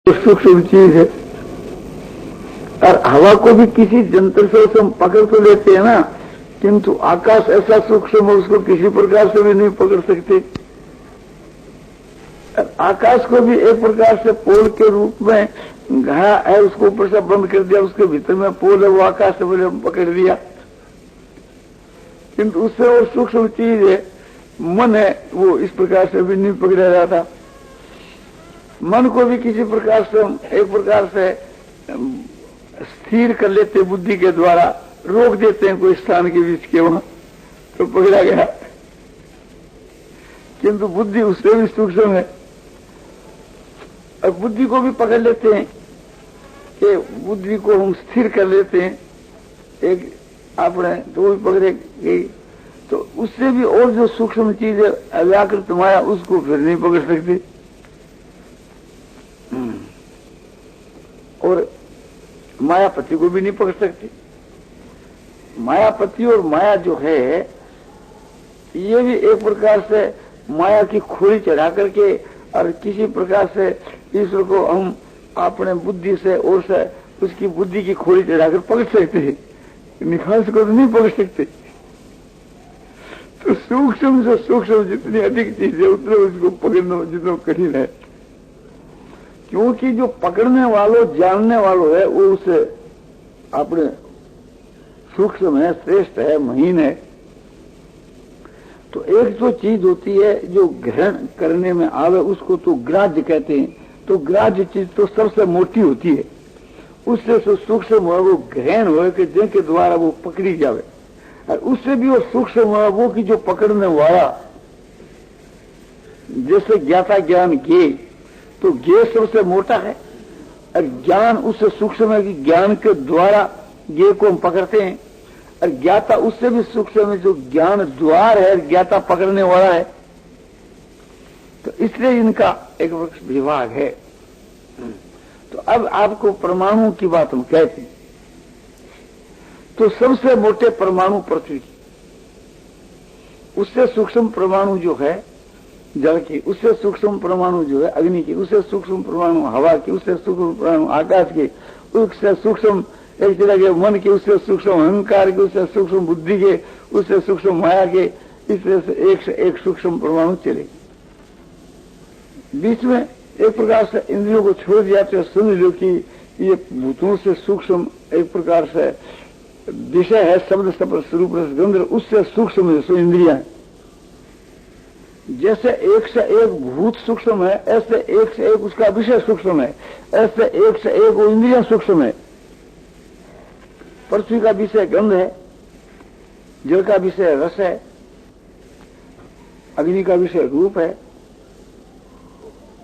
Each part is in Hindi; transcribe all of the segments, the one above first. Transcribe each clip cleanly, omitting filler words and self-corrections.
सूक्ष्म चीज है। और हवा को भी किसी जंत्र से हम पकड़ तो लेते हैं ना, किंतु आकाश ऐसा सूक्ष्म है उसको किसी प्रकार से भी नहीं पकड़ सकते। आकाश को भी एक प्रकार से पोल के रूप में घड़ा है, उसको ऊपर से बंद कर दिया, उसके भीतर में पोल है, वो आकाश से बोले पकड़ दिया। किंतु उससे और सूक्ष्म चीज है मन है, वो इस प्रकार से भी नहीं पकड़ा जाता। मन को भी किसी प्रकार से हम एक प्रकार से स्थिर कर लेते, बुद्धि के द्वारा रोक देते हैं कोई स्थान के बीच के, वहां तो पकड़ा गया। किंतु बुद्धि उससे भी सूक्ष्म है, और बुद्धि को भी पकड़ लेते हैं कि बुद्धि को हम स्थिर कर लेते हैं एक आपने, तो वो भी पकड़े गई। तो उससे भी और जो सूक्ष्म चीज है अव्याकृत माया, उसको फिर नहीं पकड़ सकती। और मायापति को भी नहीं पकड़ सकती। मायापति और माया जो है ये भी एक प्रकार से माया की खोली चढ़ा करके और किसी प्रकार से ईश्वर को हम अपने बुद्धि से और से उसकी बुद्धि की खोली चढ़ाकर पकड़ सकते हैं, निखास को तो नहीं पकड़ सकते। तो सूक्ष्म से सूक्ष्म जितनी अधिक चीज है उतना उसको पकड़ना जितना कठिन है, क्योंकि जो पकड़ने वालों जानने वालों है वो उसे अपने सूक्ष्म है, श्रेष्ठ है, महीन है। तो एक जो चीज होती है जो ग्रहण करने में आवे उसको तो ग्राह्य कहते हैं। तो ग्राह्य चीज तो सबसे मोटी होती है, उससे जो सूक्ष्म है वो ग्रहण हो कि जिनके द्वारा वो पकड़ी जावे। और उससे भी वो सूक्ष्म है वो कि जो पकड़ने वाला, जैसे ज्ञाता ज्ञान ज्ञे, तो ज्ञे सबसे मोटा है और ज्ञान उससे सूक्ष्म है कि ज्ञान के द्वारा ज्ञे को हम पकड़ते हैं। और ज्ञाता उससे भी सूक्ष्म है जो ज्ञान द्वार है, ज्ञाता पकड़ने वाला है। तो इसलिए इनका एक विभाग है। तो अब आपको परमाणु की बात हम कहते हैं, तो सबसे मोटे परमाणु पृथ्वी की, उससे सूक्ष्म परमाणु जो है जल की, उससे सूक्ष्म परमाणु जो है अग्नि की, उससे सूक्ष्म परमाणु हवा की, उससे सूक्ष्म परमाणु आकाश के, उससे सूक्ष्म एक तरह के मन के, उससे सूक्ष्म अहंकार के, उससे सूक्ष्म बुद्धि के, उससे सूक्ष्म माया के, इस तरह से एक सूक्ष्म परमाणु चले। बीच में एक प्रकार से इंद्रियों को छोड़ दिया तो समझ लो कि ये भूतों से सूक्ष्म एक प्रकार से विषय है, शब्द स्पर्श रूप रस गंध, उससे सूक्ष्म है सो इंद्रियां है। जैसे एक से एक भूत सूक्ष्म है, ऐसे एक से एक उसका विषय सूक्ष्म है, ऐसे एक से एक वो इंद्रियां सूक्ष्म है। पृथ्वी का विषय गंध है, जल का विषय रस है, अग्नि का विषय रूप है,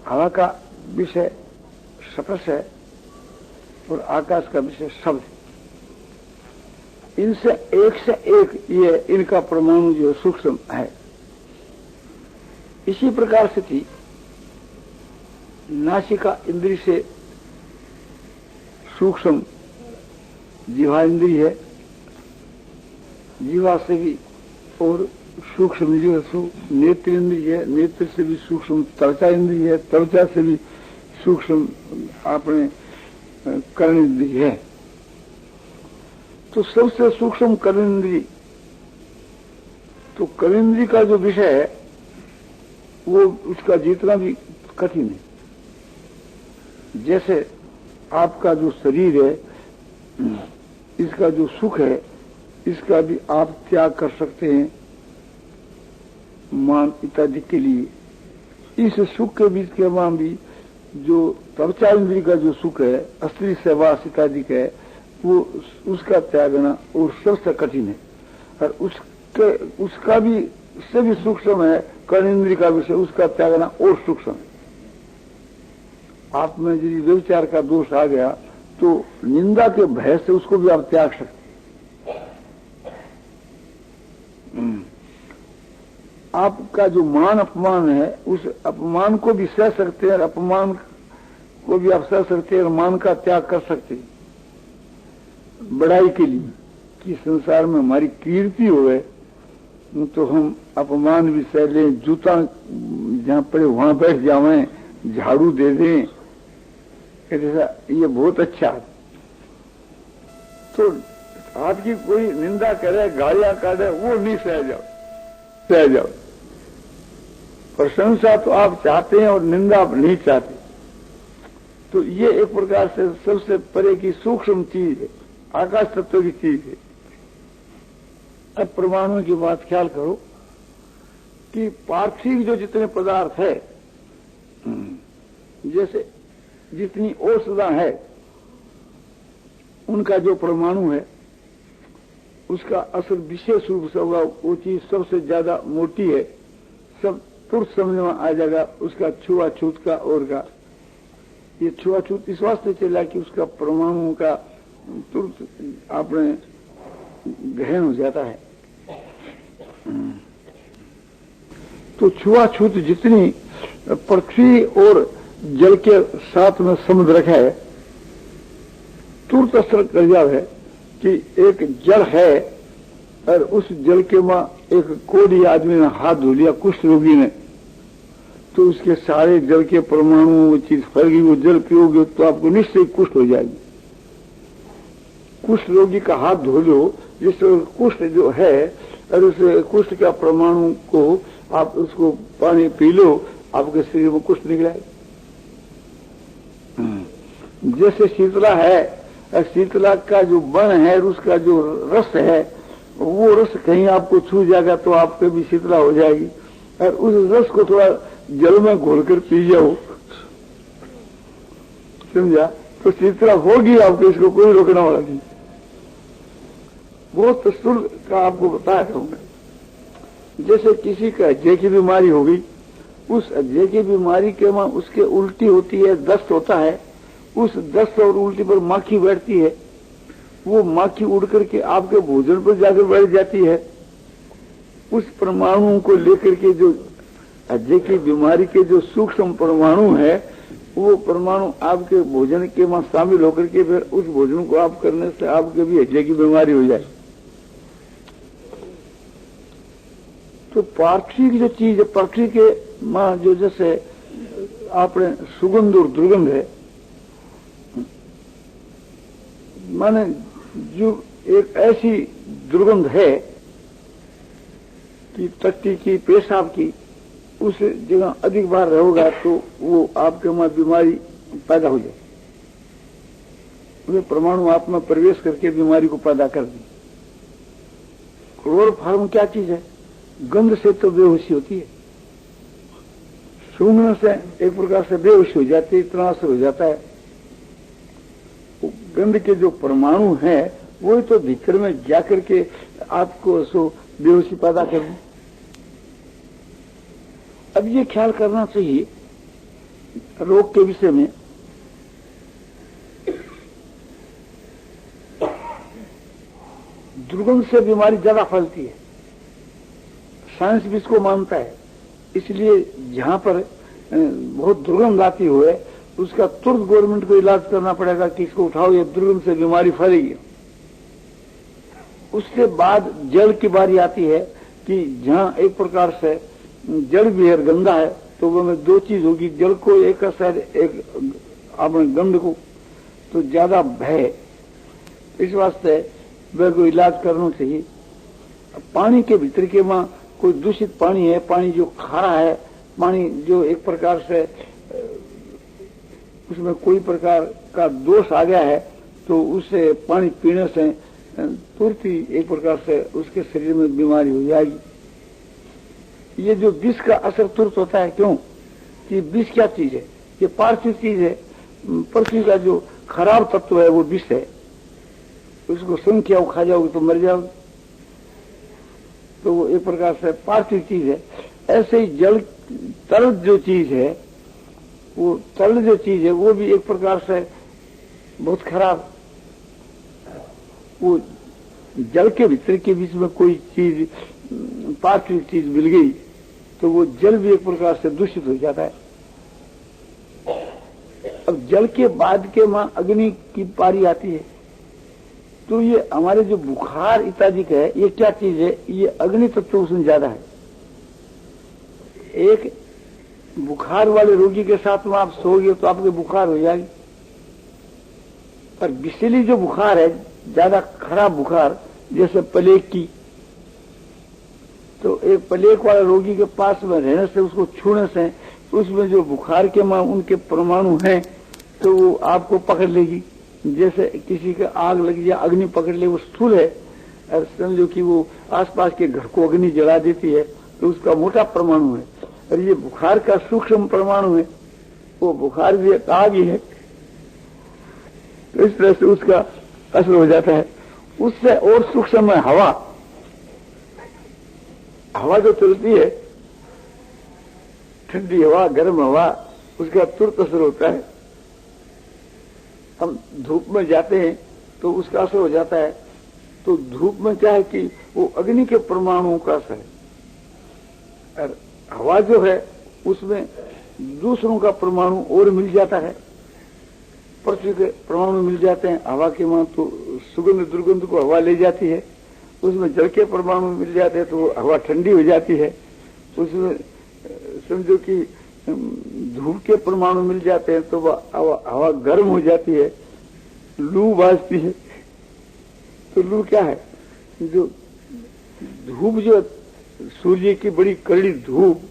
हवा का विषय स्पर्श है और आकाश का विषय शब्द है। इनसे एक ये इनका परमाणु जो सूक्ष्म है। इसी प्रकार से थी नासिका इंद्री से सूक्ष्म जीवा इंद्री है, जीवा से भी और सूक्ष्म जो है नेत्र इंद्री है, नेत्र से भी सूक्ष्म त्वचा इंद्री है, त्वचा से भी सूक्ष्म अपने कर्ण इंद्री है। तो सबसे सूक्ष्म कर्ण इंद्री, तो कर्ण इंद्री का जो विषय है वो उसका जीतना भी कठिन है। जैसे आपका जो शरीर है, इसका जो सुख है, इसका भी आप त्याग कर सकते हैं मान इत्यादि के लिए। इस सुख के बीच के मान भी जो त्वचा इंद्री का जो सुख है, स्त्री सहवास इत्यादि का है, वो उसका त्यागना और सबसे कठिन है। और उसका भी से भी सूक्ष्म है कर्ण इंद्री का विषय, उसका त्यागना और सूक्ष्म है। आप में यदि व्यभिचार का दोष आ गया तो निंदा के भय से उसको भी आप त्याग सकते। आपका जो मान अपमान है उस अपमान को भी सह सकते हैं और अपमान को भी आप सह सकते हैं और मान का त्याग कर सकते हैं बड़ाई के लिए कि संसार में हमारी कीर्ति होवे, तो हम अपमान भी सह लें, जूता जहां पड़े वहां बैठ जावें, झाड़ू दे दें, ये बहुत अच्छा। तो आपकी कोई निंदा करे, गालियां काटे, वो नहीं सह जाओ। प्रशंसा तो आप चाहते हैं और निंदा आप नहीं चाहते। तो ये एक प्रकार से सबसे परे की सूक्ष्म चीज है, आकाश तत्व की चीज है। अब परमाणु की बात ख्याल करो कि पार्थिव जो जितने पदार्थ है, जैसे जितनी औषधा है, उनका जो परमाणु है उसका असर विशेष रूप से होगा। वो चीज सबसे ज्यादा मोटी है, सब तुरंत समझ में आ जाएगा उसका छुआछूत का और का। ये छुआछूत इस वास्ते चला कि उसका परमाणु का तुरंत आपने गहन हो जाता है। तो छुआछूत जितनी पृथ्वी और जल के साथ में समुद्र है, तुरंत असर कर जावे कि एक जल है और उस जल के मां एक कोढ़ी आदमी ने हाथ धो लिया, कुष्ठ रोगी ने, तो उसके सारे जल के परमाणु वो चीज फैल गई। वो जल पियोगे तो आपको निश्चय कुष्ठ हो जाएगी। कुष्ठ रोगी का हाथ धो लो, जिससे कुष्ठ जो है और उस कुष्ठ का परमाणु को आप उसको पानी पी लो, आपके शरीर में कुष्ठ निकलाएगा। जैसे शीतला है, शीतला का जो बन है, उसका जो रस है, वो रस कहीं आपको छू जाएगा तो आपके भी शीतला हो जाएगी। और उस रस को थोड़ा जल में घोलकर पी जाओ, समझा, तो शीतला होगी आपको, इसको कोई रोकने वाला नहीं। बहुत स्थूल का आपको बताया करूंगा। जैसे किसी का हृदय की बीमारी हो गई, उस हृदय की बीमारी के वहां उसके उल्टी होती है, दस्त होता है, उस दस्त और उल्टी पर माखी बैठती है, वो माखी उड़ करके आपके भोजन पर जाकर बैठ जाती है। उस परमाणु को लेकर के जो हृदय की बीमारी के जो सूक्ष्म परमाणु है, वो परमाणु आपके भोजन के वहां शामिल होकर के फिर उस भोजन को आप करने से आपके भी हृदय की बीमारी हो जाए। तो पार्थिव जो चीज है, पृथ्वी के मां जो जैसे आपने सुगंध और दुर्गंध है, माने जो एक ऐसी दुर्गंध है कि टट्टी की, पेशाब की, उस जगह अधिक बार रहोगा तो वो आपके वहां बीमारी पैदा हो जाए। वे परमाणु आप में प्रवेश करके बीमारी को पैदा कर दी। क्लोरोफॉर्म क्या चीज है? गंध से तो बेहोशी होती है, सूंघने से एक प्रकार से बेहोशी हो जाती है, इतना असर हो जाता है। गंध के जो परमाणु है वो तो भीतर में जाकर के आपको सो बेहोशी पैदा कर दें। अब ये ख्याल करना चाहिए रोग के विषय में। दुर्गंध से बीमारी ज्यादा फैलती है, साइंस भी इसको मानता है। इसलिए जहां पर बहुत दुर्गंध आती हुए उसका तुरंत गवर्नमेंट को इलाज करना पड़ेगा कि इसको उठाओ, ये दुर्गंध से बीमारी फैलेगी। उसके बाद जल की बारी आती है कि जहां एक प्रकार से जल भी है, गंदा है, तो वो में दो चीज होगी, जल को एक असर, एक अपने गंध को, तो ज्यादा भय। इस वास्ते वह को इलाज करना चाहिए। पानी के भीतर के वहां कोई दूषित पानी है, पानी जो खारा है, पानी जो एक प्रकार से उसमें कोई प्रकार का दोष आ गया है, तो उससे पानी पीने से तुरंत ही एक प्रकार से उसके शरीर में बीमारी हो जाएगी। ये जो विष का असर तुरंत होता है, क्यों कि विष क्या चीज है? ये पार्थिव चीज है। पृथ्वी का जो खराब तत्व है वो विष है, उसको सुन के खा जाओगे तो मर जाओगे। तो वो एक प्रकार से पार्थिव चीज है। ऐसे ही जल तरल जो चीज है, वो तरल जो चीज है वो भी एक प्रकार से बहुत खराब। वो जल के भीतर के बीच में कोई चीज पार्थिव चीज मिल गई तो वो जल भी एक प्रकार से दूषित हो जाता है। अब जल के बाद के वहां अग्नि की पारी आती है, तो ये हमारे जो बुखार इत्यादि का है, ये क्या चीज है? ये अग्नि तत्व उसमें ज्यादा है। एक बुखार वाले रोगी के साथ में आप सोओगे तो आपके बुखार हो जाएगी, और विषैली जो बुखार है, ज्यादा खराब बुखार, जैसे प्लेग की, तो एक प्लेग वाले रोगी के पास में रहने से, उसको छूने से, तो उसमें जो बुखार के उनके परमाणु हैं तो वो आपको पकड़ लेगी। जैसे किसी के आग लगी या अग्नि पकड़ ले, वो स्थूल है, और समझो कि वो आसपास के घर को अग्नि जला देती है, तो उसका मोटा परमाणु है। और ये बुखार का सूक्ष्म परमाणु है, वो बुखार भी एक आग ही है। तो इस तरह से उसका असर हो जाता है। उससे और सूक्ष्म है हवा। हवा जो चलती है, ठंडी हवा, गर्म हवा, उसका तुरंत असर होता है। हम धूप में जाते हैं तो उसका असर हो जाता है। तो धूप में क्या है कि वो अग्नि के परमाणुओं का असर है, और हवा जो है उसमें दूसरों का परमाणु और मिल जाता है, पृथ्वी के परमाणु मिल जाते हैं हवा के वहां। तो सुगंध दुर्गंध को हवा ले जाती है, उसमें जल के परमाणु मिल जाते हैं तो हवा ठंडी हो जाती है। उसमें समझो कि धूप के परमाणु मिल जाते हैं तो हवा गर्म हो जाती है, लू बाजती है। तो लू क्या है? जो धूप, जो सूर्य की बड़ी कड़ी धूप,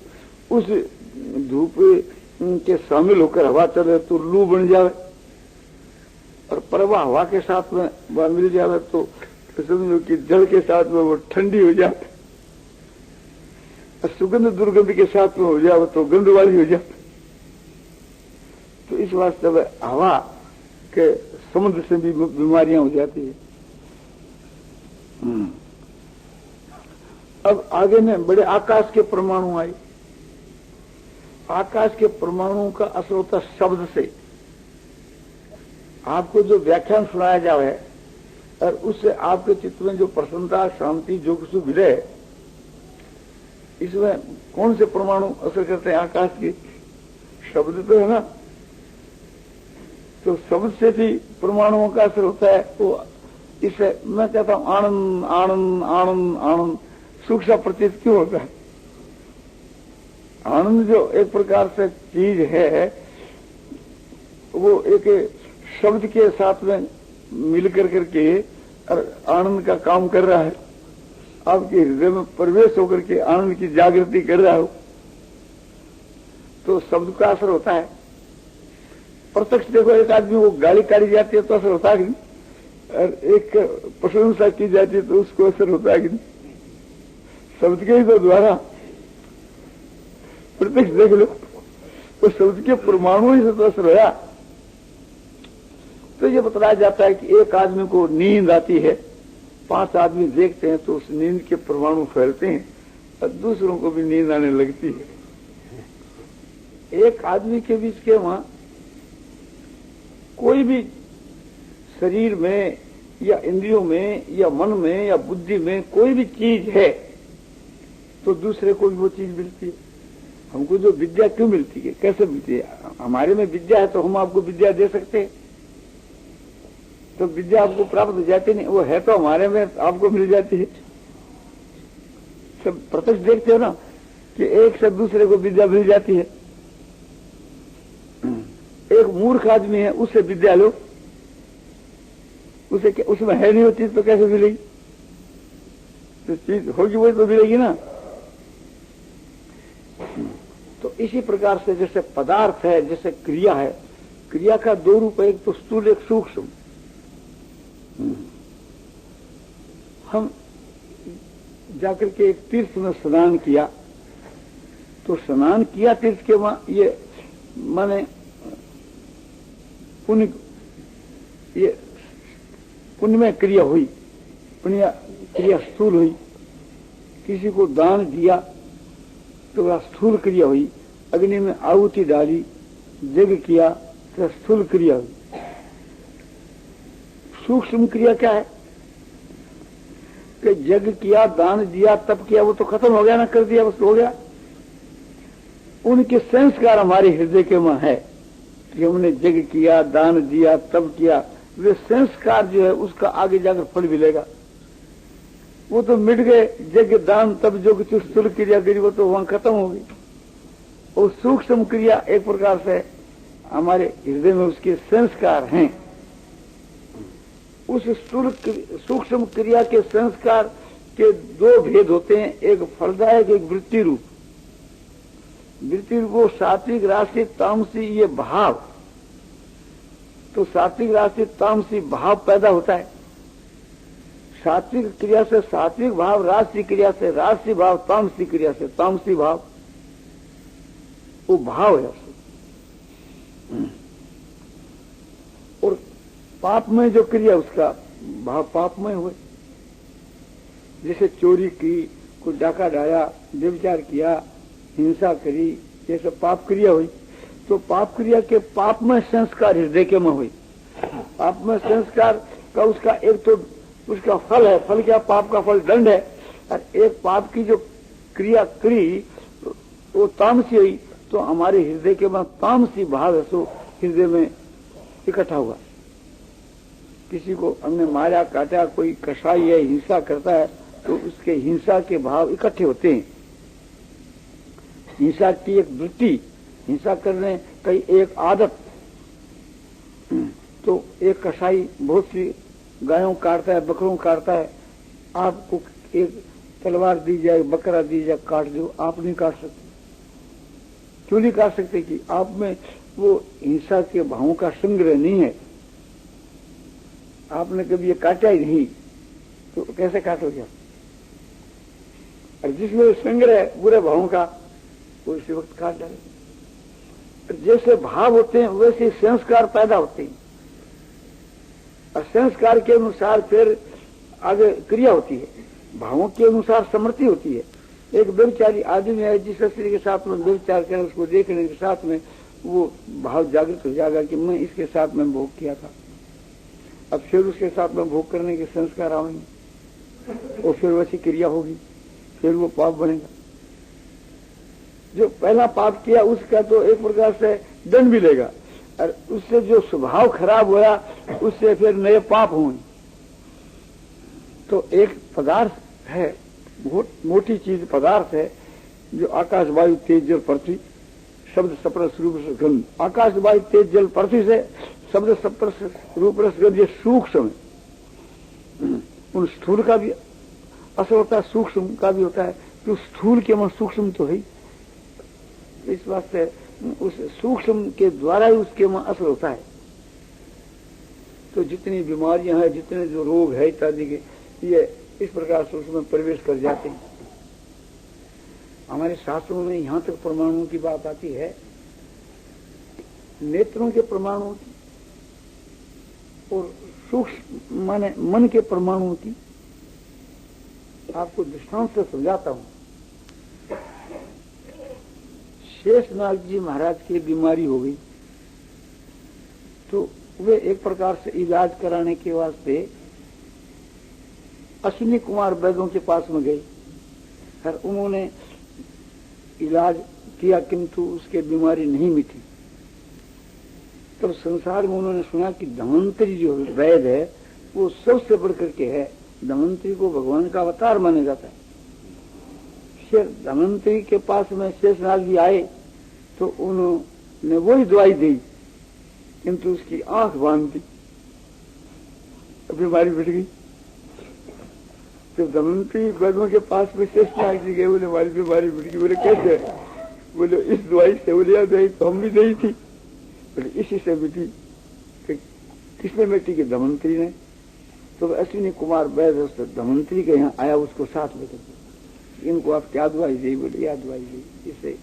उस धूप के शामिल होकर हवा चले तो लू बन जावे, और प्रवाह हवा के साथ में वह मिल जावे तो समझो कि जल के साथ में वो ठंडी हो जाए, और सुगंध दुर्गंध के साथ में हो जाए तो गंध वाली हो जाए। तो इस वास्ते में हवा के समुद्र से भी बीमारियां हो जाती है। अब आगे में बड़े आकाश के परमाणु आए। आकाश के परमाणुओं का असर होता शब्द से। आपको जो व्याख्यान सुनाया जाए और उससे आपके चित्त में जो प्रसन्नता, शांति, जो कुछ मिले, इसमें कौन से परमाणु असर करते हैं? आकाश के शब्द तो है ना। तो शब्द से भी परमाणुओं का असर होता है। तो इससे मैं कहता हूं आनंद आनंद आनंद आनंद सूक्ष्म प्रतीत क्यों होता है? आनंद जो एक प्रकार से चीज है, वो एक शब्द के साथ में मिलकर करके और आनंद का काम कर रहा है। आपके हृदय में प्रवेश होकर के आनंद की जागृति कर रहा हो, तो शब्द का असर होता है। प्रत्यक्ष देखो, एक आदमी को गाली काढ़ी जाती है तो असर होता है कि नहीं, और एक प्रशंसा की जाती है तो उसको असर होता है कि नहीं? शब्द के ही तो द्वारा प्रत्यक्ष देख लो, तो शब्द के परमाणु ही से तो असर होया। तो ये बताया जाता है कि एक आदमी को नींद आती है, 5 आदमी देखते हैं तो उस नींद के परमाणु फैलते हैं और दूसरों को भी नींद आने लगती है। एक आदमी के बीच के वहां कोई भी शरीर में या इंद्रियों में या मन में या बुद्धि में कोई भी चीज है तो दूसरे को भी वो चीज मिलती है। हमको जो विद्या क्यों मिलती है, कैसे मिलती है? हमारे में विद्या है तो हम आपको विद्या दे सकते हैं, तो विद्या आपको प्राप्त हो जाती नहीं, वो है तो हमारे में आपको मिल जाती है। सब प्रत्यक्ष देखते हो ना कि एक से दूसरे को विद्या मिल जाती है। एक मूर्ख आदमी है, उससे विद्या लो, उसे उसमें है नहीं वो चीज तो कैसे मिलेगी? तो चीज होगी वही तो मिलेगी ना। तो इसी प्रकार से जैसे पदार्थ है, जैसे क्रिया है, क्रिया का 2 रूप है, एक तो स्थूल, एक सूक्ष्म। हम जाकर के एक तीर्थ में स्नान किया, तो स्नान किया तीर्थ के वहां, ये माने पुण्य, ये पुण्यमय क्रिया हुई, पुण्य क्रिया स्थूल हुई। किसी को दान दिया तो वह स्थूल क्रिया हुई। अग्नि में आहुति डाली, यज्ञ किया तो स्थूल क्रिया हुई। सूक्ष्म क्रिया क्या है कि यज्ञ किया, दान दिया, तप किया, वो तो खत्म हो गया ना, कर दिया, बस हो गया। उनके संस्कार हमारे हृदय के वहां है कि हमने यज्ञ किया, दान दिया, तप किया, वे संस्कार जो है उसका आगे जाकर फल मिलेगा। वो तो मिट गए, यज्ञ दान तप जो कुछ स्थूल क्रिया करी वो तो वहां खत्म हो गई। और सूक्ष्म क्रिया एक प्रकार से हमारे हृदय में उसके संस्कार हैं, उस स्थूल सूक्ष्म क्रिया के संस्कार के दो भेद होते हैं, एक फलदायक, एक वृत्ति रूप। वृत्ति रूप वो सात्विक, राजसिक, तामसी ये भाव। तो सात्विक, राजसिक, तामसी भाव पैदा होता है। सात्विक क्रिया से सात्विक भाव, राजसिक क्रिया से राजसी भाव, तामसी क्रिया से तामसी भाव। वो भाव है। और पाप में जो क्रिया उसका भाव पाप में हुए। जैसे चोरी की, कोई डाका डाया, व्यभिचार किया, हिंसा करी, ये सब पाप क्रिया हुई। तो पाप क्रिया के पाप में संस्कार हृदय के में हुई। पाप में संस्कार का उसका एक तो उसका फल है। फल क्या? पाप का फल दंड है। और एक पाप की जो क्रिया करी वो तामसी हुई, तो हमारे हृदय के में तामसी भाव है सो हृदय में इकट्ठा हुआ। किसी को हमने मारा, काटा, कोई कसाई है, हिंसा करता है, तो उसके हिंसा के भाव इकट्ठे होते हैं। हिंसा की एक वृत्ति, हिंसा करने की एक आदत। तो एक कसाई बहुत सी गायों काटता है, बकरों काटता है। आपको एक तलवार दी जाए, बकरा दी जाए, काट दो, आप नहीं काट सकते। क्यों नहीं काट सकते? कि आप में वो हिंसा के भावों का संग्रह नहीं है। आपने कभी ये काटा ही नहीं, तो कैसे काटोगे? और जिसमें संग्रह है बुरे भावों का, वो इसी वक्त काट डाले। जैसे भाव होते हैं वैसे संस्कार पैदा होते हैं, और संस्कार के अनुसार फिर आगे क्रिया होती है। भावों के अनुसार समृद्धि होती है। एक व्यभिचारी आदमी है, जिस स्त्री के साथ में व्यभिचार करें, उसको देखने के साथ में वो भाव जागृत हो जाएगा कि मैं इसके साथ में भोग किया था। अब फिर उसके साथ में भोग करने के संस्कार आएंगे और फिर वैसी क्रिया होगी, फिर वो पाप बनेगा। जो पहला पाप किया उसका तो एक प्रकार से दंड मिलेगा, और उससे जो स्वभाव खराब हुआ उससे फिर नए पाप होंगे। तो एक पदार्थ है, बहुत मोटी चीज पदार्थ है, जो आकाश, वायु, तेज, जल, पृथ्वी, शब्द, स्पर्श, रूप, रस, गंध। आकाश, वायु, तेज, जल, पृथ्वी से शब्द, स्पर्श, रूप, रस, गंध ये सूक्ष्म है। उन स्थूल का भी असर होता है, सूक्ष्म का भी होता है। तो स्थूल के मन सूक्ष्म तो है। इस वास्ते उस सूक्ष्म के द्वारा ही उसके मन असर होता है। तो जितनी बीमारियां हैं, जितने जो रोग है इत्यादि के, ये इस प्रकार से उसमें प्रवेश कर जाते हैं। हमारे शास्त्रों में यहां तक परमाणुओं की बात आती है, नेत्रों के परमाणुओं की और सूक्ष्म माने मन के परमाणुओं की। आपको दृष्टांत से समझाता हूं। शेषनाग जी महाराज की बीमारी हो गई, तो वे एक प्रकार से इलाज कराने के वास्ते अश्विनी कुमार वैद्यों के पास में गए, और उन्होंने इलाज किया, किंतु उसके बीमारी नहीं मिटी। तब संसार में उन्होंने सुना कि धन्वंतरी जो वैद्य है वो सबसे बढ़कर के है। धन्वंतरी को भगवान का अवतार माना जाता है। फिर धन्वंतरी के पास में शेषनाग जी आए, तो उन्होंने वही दवाई दी, किंतु उसकी आंख बांध दी, बीमारी मिट गई। जब धन्वंतरी वैद्यों के पास में शेषनाग जी गए, बोले हमारी बीमारी मिट गई। बोले कैसे? बोले इस दवाई से। बोले यार दवाई तो हम भी दी थी। बोले इसी से मिटी। किसने मिट्टी? की धन्वंतरी ने। तो अश्विनी कुमार वैद्य धन्वंतरी के यहाँ आया, उसको साथ लेकर, इनको आप क्या दवाई दी? बोले यह दवाई दी। इससे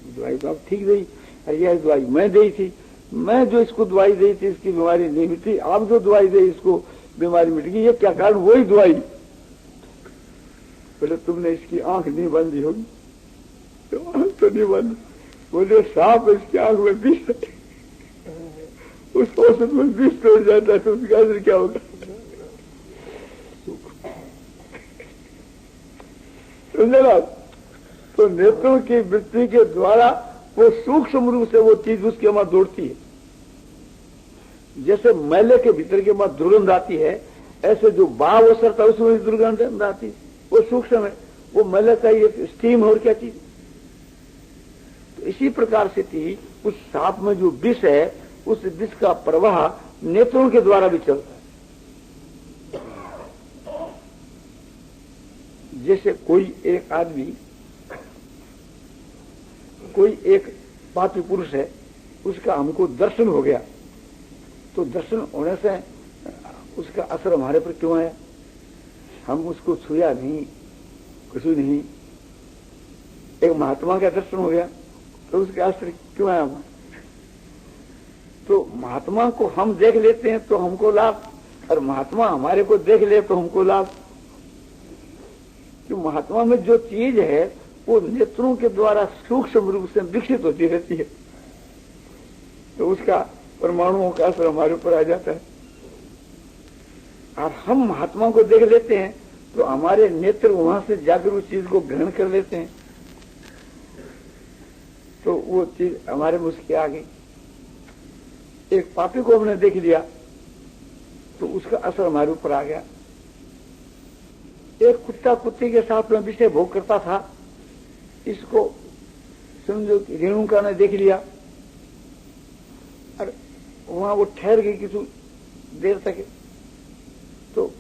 दवाई तो आप ठीक दी, और यह दवाई मैं दी थी। मैं जो इसको दवाई दी थी इसकी बीमारी नहीं मिटी, आप जो दवाई दी इसको बीमारी मिट गई। ये क्या कारण? वही दवाई। बोले तुमने इसकी आंख नहीं बांधी होगी। तो आंख तो नहीं बांधी। बोले सांप इसकी आंख में विष, उस औषध में विष तोड़ जाता है, तो उसका असर क्या होगा? समझे? तो नेत्रों की वृत्ति के द्वारा वो सूक्ष्म रूप से वो चीज उसके वहां दौड़ती है। जैसे मैले के भीतर के वहां दुर्गंध आती है, ऐसे जो भाव असर था उसमें भी दुर्गंध आती है। वो सूक्ष्म है, वो मैले का ही स्टीम है, और क्या चीज। तो इसी प्रकार से थी उस सांप में जो विष है, उस विष का प्रवाह नेत्रों के द्वारा भी चलता है। जैसे कोई एक आदमी, कोई एक पापी पुरुष है, उसका हमको दर्शन हो गया, तो दर्शन होने से उसका असर हमारे पर क्यों आया? हम उसको छुया नहीं, कुछ नहीं। एक महात्मा का दर्शन हो गया तो उसका असर क्यों आया? तो महात्मा को हम देख लेते हैं तो हमको लाभ, और महात्मा हमारे को देख ले तो हमको लाभ। कि महात्मा में जो चीज है वो नेत्रों के द्वारा सूक्ष्म रूप से विकसित होती रहती है, तो उसका परमाणुओं का असर हमारे ऊपर आ जाता है। और हम महात्मा को देख लेते हैं तो हमारे नेत्र वहां से जाकर उस चीज को ग्रहण कर लेते हैं, तो वो चीज हमारे मुझ के आ गई। एक पापी को हमने देख लिया तो उसका असर हमारे ऊपर आ गया। एक कुत्ता कुत्ते के साथ में विषय भोग करता था, इसको समझो कि रेणुका ने देख लिया और वहां वो ठहर गई किसी देर तक, तो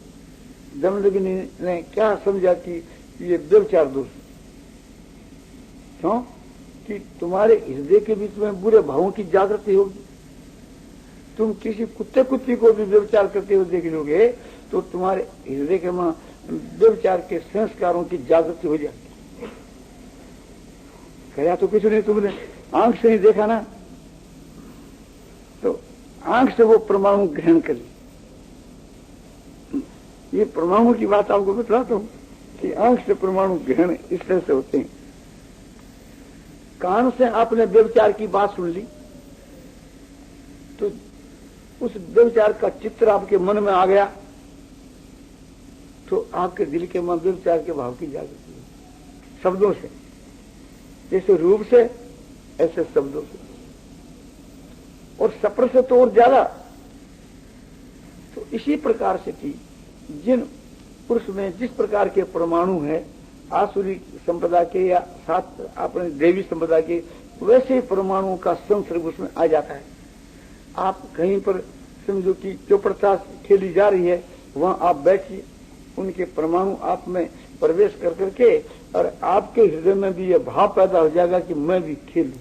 जमदग्नि ने क्या समझा कि ये व्यभिचार दोष। क्यों? कि तुम्हारे हृदय के बीच में बुरे भावों की जागृति होगी। तुम किसी कुत्ते कुत्ती को भी व्यभिचार करते हुए देख लोगे तो तुम्हारे हृदय के में व्यभिचार के संस्कारों की जागृति हो जाती। क्या तो कुछ नहीं, तुमने आंख से ही देखा ना, तो आंख से वो परमाणु ग्रहण कर ली। ये परमाणु की बात आपको बतलाता हूं कि आंख से परमाणु ग्रहण इस तरह से होते हैं। कान से आपने व्यभिचार की बात सुन ली तो उस व्यभिचार का चित्र आपके मन में आ गया, तो आपके दिल के मन व्यभिचार के भाव की जागृति है। शब्दों से, जैसे रूप से ऐसे शब्दों से, और सप्र से तो और ज्यादा। तो इसी प्रकार से कि जिन पुरुष में जिस प्रकार के परमाणु है, आसुरी संप्रदाय के या साथ अपने देवी संप्रदाय के, वैसे ही परमाणुओं का संसर्ग उसमें आ जाता है। आप कहीं पर समझो कि चौपड़ता खेली जा रही है, वहां आप बैठिए, उनके परमाणु आप में प्रवेश कर करके, और आपके हृदय में भी यह भाव पैदा हो जाएगा कि मैं भी खेलूं।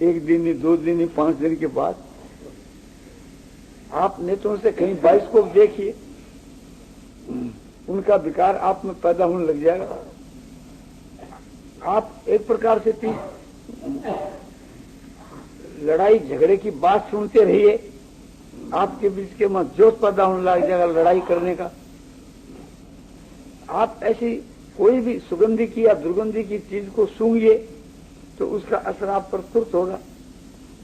एक दिन नहीं, 2 दिन नहीं, 5 दिन के बाद आप नेत्रों से कहीं बाइस्कोप देखिए, उनका विकार आप में पैदा होने लग जाएगा। आप एक प्रकार से लड़ाई झगड़े की बात सुनते रहिए, आपके बीच के में जोश पैदा होने लग जाएगा लड़ाई करने का। आप ऐसी कोई भी सुगंधी की या दुर्गंधी की चीज को सूंघिए तो उसका असर आप पर तुरंत होगा।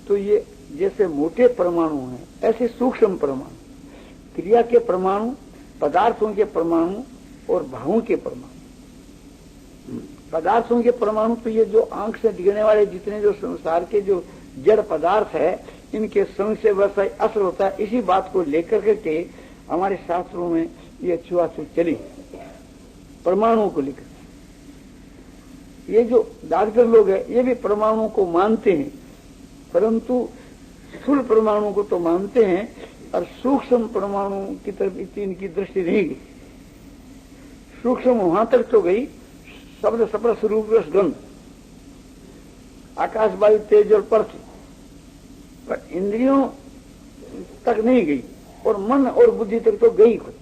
तो ये जैसे मोटे परमाणु हैं, ऐसे सूक्ष्म परमाणु, क्रिया के परमाणु, पदार्थों के परमाणु और भावों के परमाणु। पदार्थों के परमाणु तो ये जो आंख से दिखने वाले जितने जो संसार के जो जड़ पदार्थ है, इनके संग से वैसा असर होता है। इसी बात को लेकर के हमारे शास्त्रों में ये छुआछूत चली, परमाणुओं को लेकर। ये जो डॉक्टर लोग हैं ये भी परमाणुओं को मानते हैं, परंतु स्थूल परमाणु को तो मानते हैं, और सूक्ष्म परमाणु की तरफ इतनी इनकी दृष्टि नहीं गई। सूक्ष्म वहां तक तो गई, शब्द स्पर्श रूप रस गंध, आकाश वायु तेज और पृथ्वी, पर इंद्रियों तक नहीं गई, और मन और बुद्धि तक तो गई खुद।